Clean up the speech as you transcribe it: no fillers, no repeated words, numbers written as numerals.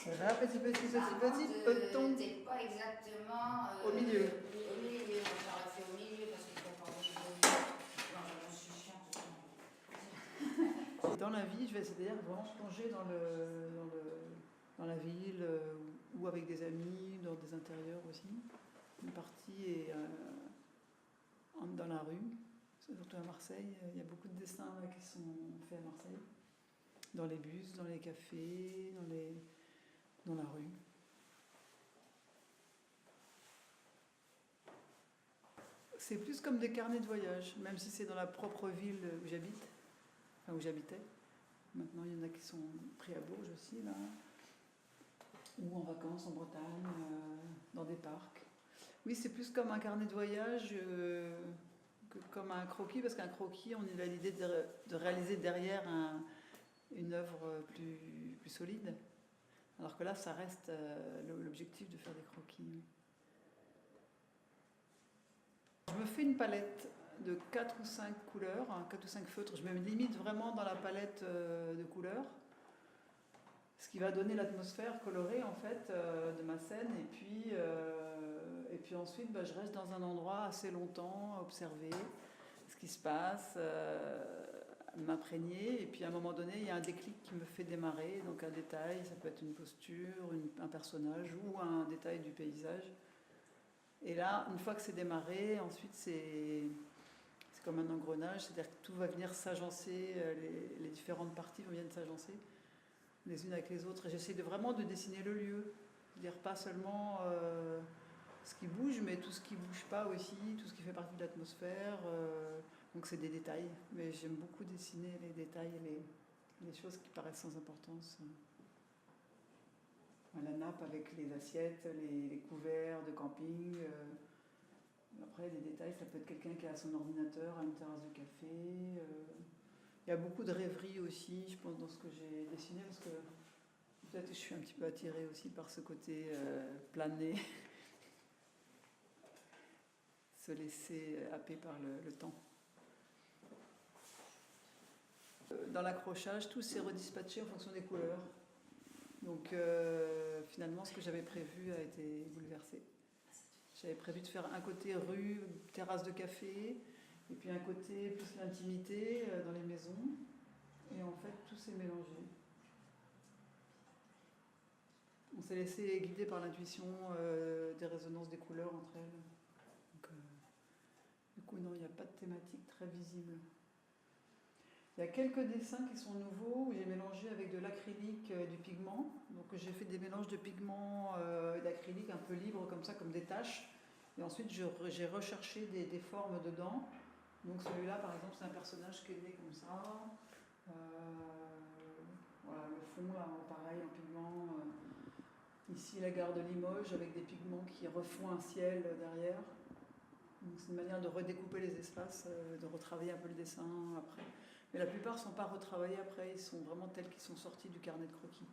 Voilà, petit, peut-on. T'es pas exactement Au milieu. Au milieu, j'aurais fait au milieu parce qu'il faut pas au milieu. Non, je suis chiante. Dans la vie, je vais essayer de vraiment plonger dans la ville ou avec des amis, dans des intérieurs aussi. Une partie est dans la rue, surtout à Marseille. Il y a beaucoup de dessins là, qui sont faits à Marseille. Dans les bus, dans les cafés, dans la rue. C'est plus comme des carnets de voyage, même si c'est dans la propre ville où j'habite, enfin où j'habitais. Maintenant, il y en a qui sont pris à Bourges aussi, là, ou en vacances en Bretagne, dans des parcs. Oui, c'est plus comme un carnet de voyage que comme un croquis, parce qu'un croquis, on a l'idée de réaliser derrière une œuvre plus solide. Alors que là, ça reste l'objectif de faire des croquis. Je me fais une palette de 4 ou 5 couleurs, 4 ou 5 feutres. Je me limite vraiment dans la palette de couleurs, ce qui va donner l'atmosphère colorée en fait de ma scène. Et puis ensuite, je reste dans un endroit assez longtemps à observer ce qui se passe, m'imprégner. Et puis à un moment donné, il y a un déclic qui me fait démarrer. Donc un détail, ça peut être une posture, un personnage ou un détail du paysage. Et là, une fois que c'est démarré, ensuite c'est comme un engrenage, c'est-à-dire que tout va venir s'agencer, les différentes parties viennent s'agencer les unes avec les autres. Et j'essaie vraiment de dessiner le lieu, c'est-à-dire pas seulement ce qui bouge, mais tout ce qui bouge pas aussi, tout ce qui fait partie de l'atmosphère. Donc c'est des détails, mais j'aime beaucoup dessiner les détails et les choses qui paraissent sans importance. La nappe avec les assiettes, les couverts de camping. Après, les détails, ça peut être quelqu'un qui a son ordinateur à une terrasse de café. Il y a beaucoup de rêverie aussi, je pense, dans ce que j'ai dessiné, parce que peut-être que je suis un petit peu attirée aussi par ce côté plané, se laisser happer par le temps. Dans l'accrochage, tout s'est redispatché en fonction des couleurs. Donc finalement, ce que j'avais prévu a été bouleversé. J'avais prévu de faire un côté rue, terrasse de café, et puis un côté plus l'intimité dans les maisons. Et en fait, tout s'est mélangé. On s'est laissé guider par l'intuition des résonances des couleurs entre elles. Donc, du coup, non, il n'y a pas de thématique très visible. Il y a quelques dessins qui sont nouveaux, où j'ai mélangé avec de l'acrylique du pigment. Donc j'ai fait des mélanges de pigment et d'acrylique un peu libres, comme ça, comme des taches. Et ensuite, j'ai recherché des formes dedans. Donc celui-là, par exemple, c'est un personnage qui est né comme ça. Voilà, le fond, là, pareil, en pigment. Ici, la gare de Limoges, avec des pigments qui refont un ciel derrière. Donc c'est une manière de redécouper les espaces, de retravailler un peu le dessin après. Mais la plupart ne sont pas retravaillés après, ils sont vraiment tels qu'ils sont sortis du carnet de croquis.